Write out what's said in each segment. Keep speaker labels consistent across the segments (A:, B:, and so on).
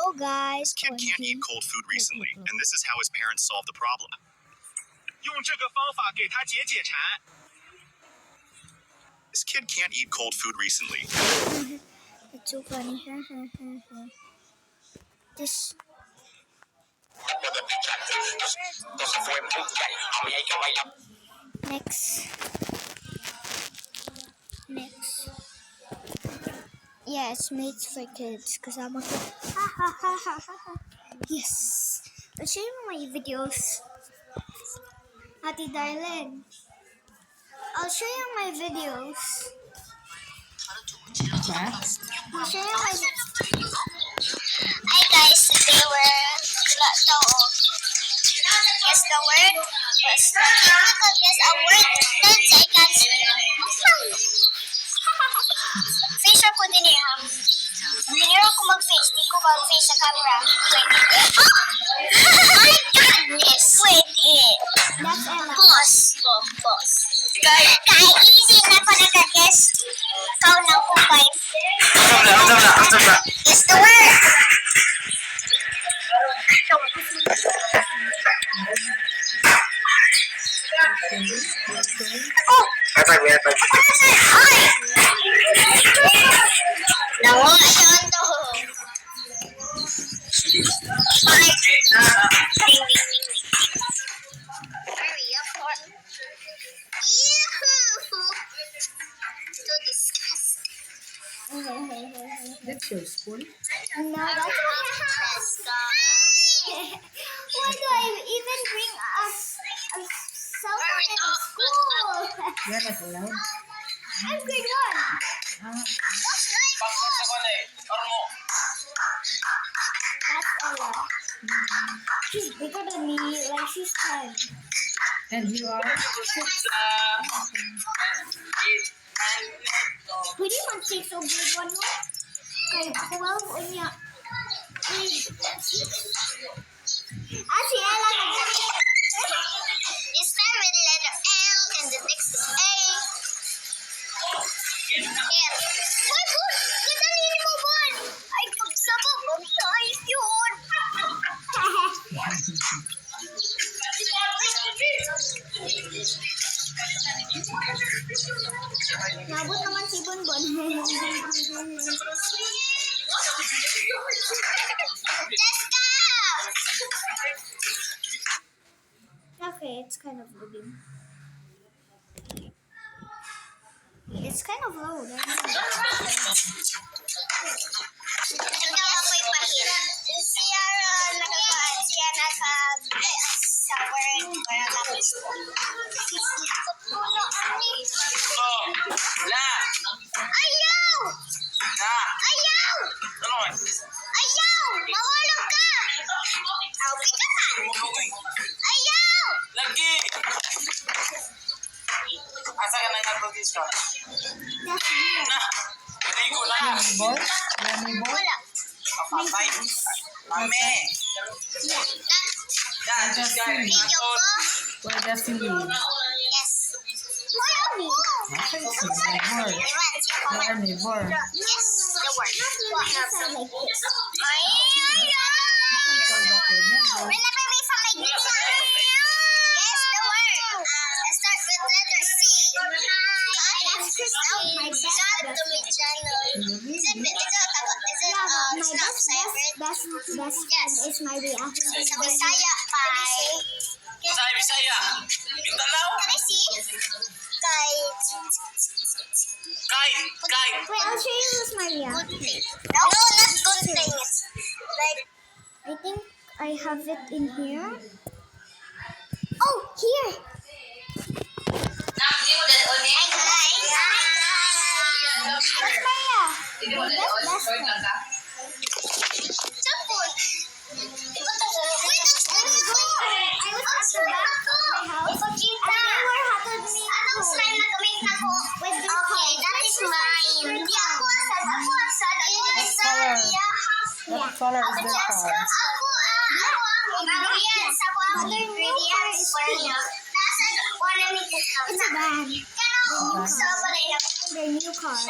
A: Hello guys.
B: Kid can't eat cold food recently, and this is how his parents solved the problem.
C: 用这个方法给他解解馋。
B: This kid can't eat cold food recently.
A: It's so funny. This. Next. Yeah, it's made for kids because I'm a kid. Yes. I'll show you my videos. Ati Darlene. I'll show you my videos. I'll show you my
D: Hi guys, today we're guess the word. Yes. Guess a word. 10 seconds. Face ako din eh. Hindi ako mag-face. Hindi ko mag-face sa camera. Wait. Oh my goodness. Wait eh.
A: That's Ella.
D: Pause. Kahit easy na ako nag-guess. Count na ko 5. Guess the word. Nawa siya ito. Hurry up. So disgusting.
E: That's your spoon?
A: No, that's why do I even bring a cell phone in school?
E: You're not allowed?
A: I'm grade 1. That's Ella. She's bigger than me, like she's 10.
E: And you are?
A: Pwede man take so grade 1 no? Kay 12 o niya. Si Ella na.
D: You start with the letter L and the next is A. Yeah. What? Kadali mo ba? Ay, pagsabog mo tayo yun.
A: Nabot naman si Bonbon.
D: Jessica!
A: Okay, it's kind of moving. It's kind of low.
D: Ikaw ako'y pahit. Siya sa word para tapos ko. Puno ani. Ayaw! Ayaw! Ayaw! Mahulog ka! Aw, pikapan! Ayaw!
C: Lagi! Asa ka na nga-produce ka?
A: That's weird.
C: Na! Ligo na!
E: Ball? Yummy ball?
D: Wala.
C: Papatay! Mame! Dad, just guys!
D: Video ko?
E: Where does he live?
D: Yes. Why ako?
E: Okay, it's a neighbor. Your neighbor.
D: Yes, the word.
A: Sound like this.
D: Ay,
E: Call that your neighbor.
D: whenever we find like this, guess the word. Start with letter C.
A: That's Crystal, my best
D: Subscribe to my channel.
E: Really?
D: Is it
A: Yeah, but my
D: Snap Cyber?
A: best friend is my reaction.
D: Sa Bisaya, pai.
C: Masaya, Bisaya! Mindanao!
D: Can I see? Kay
C: Kite!
A: Wait, I'll show you this my reaction.
D: good thing. No, not good thing. It's like,
A: I think I have it in here. Oh, here.
D: hi guys.
A: That's Maya. My best friend.
D: Sapon. Wait, that's
A: I was at the back of my house, and they were helping me
D: Anong slime na gamit na ko?
A: with the
D: Okay, that is mine. Hindi ako asad. Ako asad.
E: What color is their car?
D: Ako ang ingredients. Ako ang
A: But their new car
D: ingredients
A: is
D: for
A: pink.
D: niya. Nasa wanna make it count.
A: It's a van.
D: Kano? Sa balay na.
A: Their new car.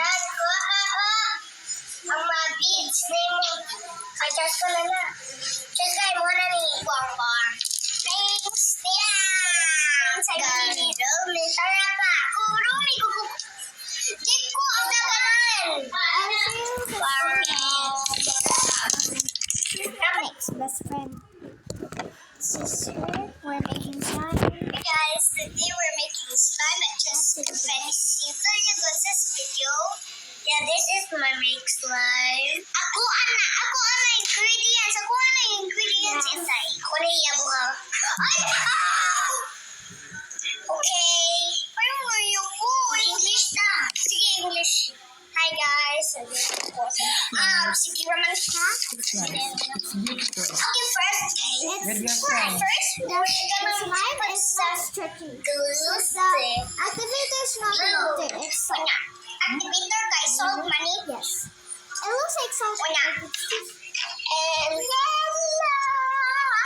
D: Ang beads name mo. Ay, just ko na na. Just guys, mo na ni Bar. Thanks. Yeah. Garumi. Tara pa. Kurumi ko. Jiko ang daganan.
A: Next, best friend. Sister, we're making slime.
D: Hey guys, today we're making slime at just very simple. You got this video. Yeah, this is my make slime. Ako ana ingredients. Inside. Ako na iyabo ha. Ay! Okay. Parang ngayon po. English na. Sige, English. Hi guys. Sige naman ha.
E: It's nice. It's beautiful.
D: Okay, first.
E: With your friends.
D: First, we're gonna
A: Slime
D: put
A: is
D: some
A: less tricky.
D: glue stick.
A: Activator's not melted, it's salt.
D: Wala. Activator kay salt money.
A: Yes. It looks like salt.
D: Wala. And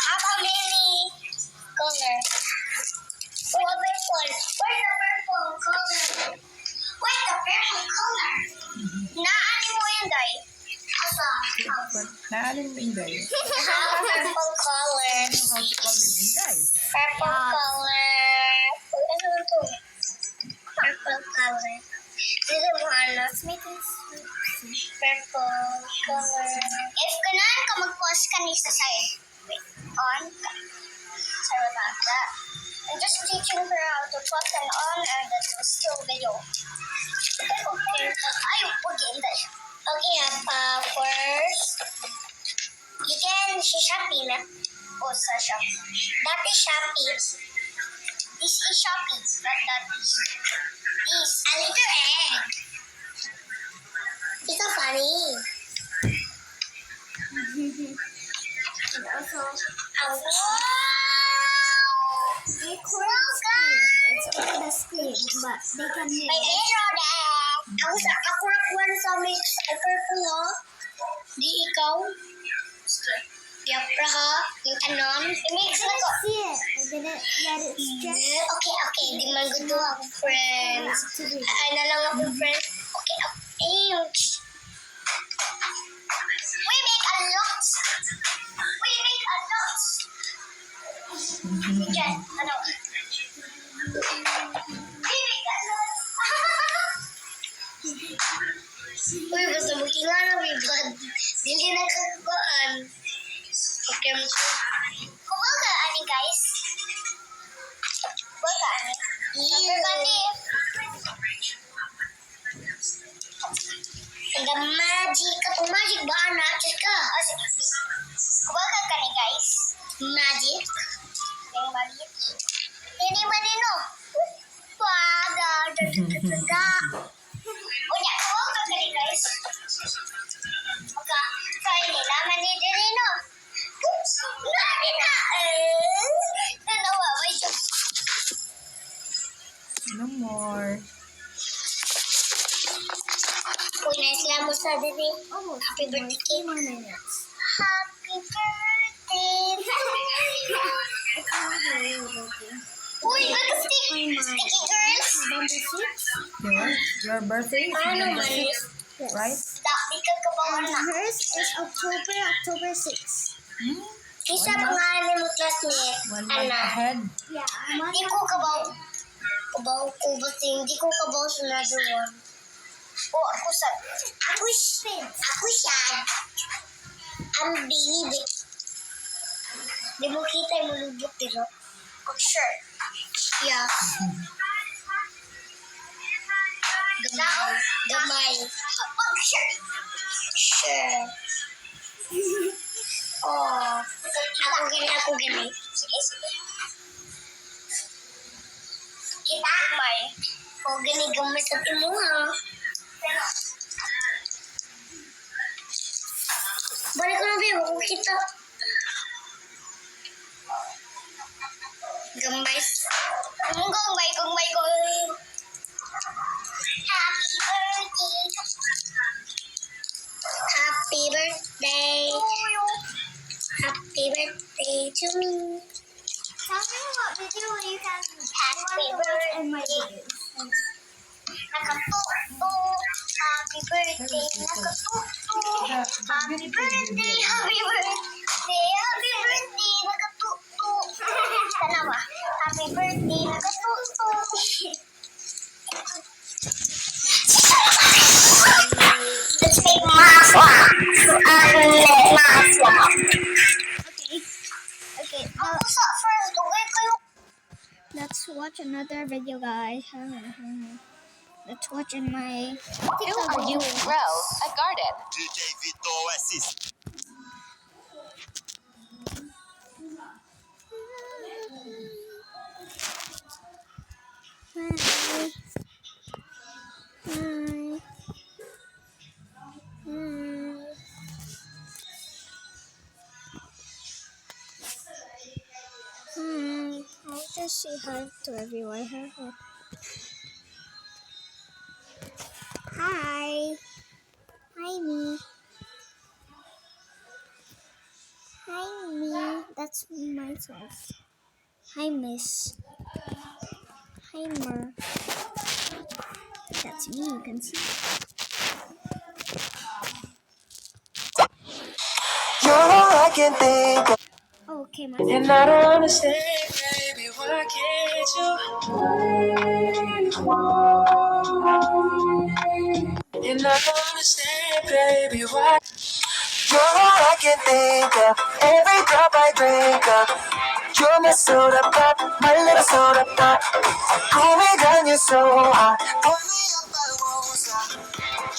D: how many color? Oh, a purple. Where's the purple color? Where's the purple color? Naani mo yun, guy? Asa?
E: Naalin mo Inday.
D: Purple color.
E: How to call it Inday?
D: Purple color. Ano to? Purple color. Dito mo ano? Purple color. If ganaan ka mag-pause ka ni sa side. Wait, on ka. Sorry about that. I'm just teaching her how to pause and on and that's a still video. Okay. Ay, hindi. Okay, first, you can si Shopee na. O sa Shopee. Dati Shopee. This is Shopee, not that is. This, a little egg. It's so funny.
A: And also,
D: Oh, wow!
A: they coral screen. It's only the screen, but they can
D: May
A: move.
D: little egg. Ako rakuan sa mix ay purple ha. Di ikaw. Yup, ha. Yung tanon. I-mix na ko.
A: See it. I didn't let it stretch.
D: Okay. Di man gusto ako, friends. Ay na lang ako, friends. Okay. We make a lot. Diyan, ano? We make a lot. Uy, basta magkinga na, may blood. Dili na kagawaan. Okay, kumaga, ani guys. Kumaga, ani. Everybody. The magic. Katong magic ba, anak? Chika. Kumaga ka ni guys. Magic. Yung magic. Hindi man no. Kumaga. Da. Unya, kumaga ka ni guys. Okay. Kaya nila, manito rin no. Nani na. Tanawa, may joke.
E: No more.
D: Uy, na-islam mo sa bebe.
A: Oh,
D: Happy birthday.
A: 3 more minutes.
D: Happy birthday. Uy, mag-stick. Sticky girls.
A: Number 6.
E: Your birthday is
D: Ano
E: number
D: man?
E: 6, right?
D: Dami ka kabawan
A: And
D: na.
A: hers is October 6.
E: Hmm?
D: Isa pangalan mo classmate.
E: 1 month
D: Ana.
E: ahead.
A: Yeah,
D: Di ko kabaw. Kabaw ko basta hindi ko kabaw sa another one. O ako sa... Ako siya. Ang baby. Di mo kita yung mulubot dito. Oh, sure. Yeah. Gamay. Oh, sure. Sure. Oh. Ako gani. Sige. Kita? Gamay. Oh, gani gamay sa timuha. Balik ko na ba yung kita? Gambay. Gambay ko. Happy birthday. Happy birthday to me.
A: Tell me what video you can
D: Happy
A: want to watch in my
D: birthday.
A: videos.
D: Nakatuto. Happy birthday. Nakatuto. Happy birthday, happy birthday, happy birthday, nagatutu. Tanawa, happy birthday, nagatutu. Let's make maswa. Maswa.
A: Okay,
D: Ako sa first, okay kayo.
A: let's watch another video, guys. Let's watch in my
F: Who are you? Rose, a garden.
B: DJ Vito Assis.
A: Hi. I'll just say hi to everyone. Hi. Hi, me. Hi, me. That's myself. Hi, Miss. Hi, Mer. That's me, you can see.
G: You're all I can think of.
A: Oh, okay, my
G: And I don't understand, baby, why can't you? And I don't understand, baby, why? You're all I can think of. Every drop I drink of. You're my soda pop, my little soda pop. Cool me down, you're so hot. Pull me up, I won't stop.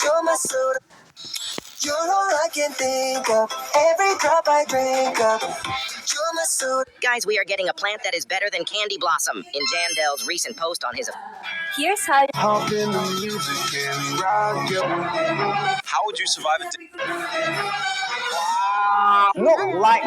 G: You're my soda. You're all I can think of. Every drop I drink of. You're my soda.
H: Guys, we are getting a plant that is better than Candy Blossom in Jandel's recent post on his.
G: Hop in the music and rock it.
B: How would you survive a day?
G: No, like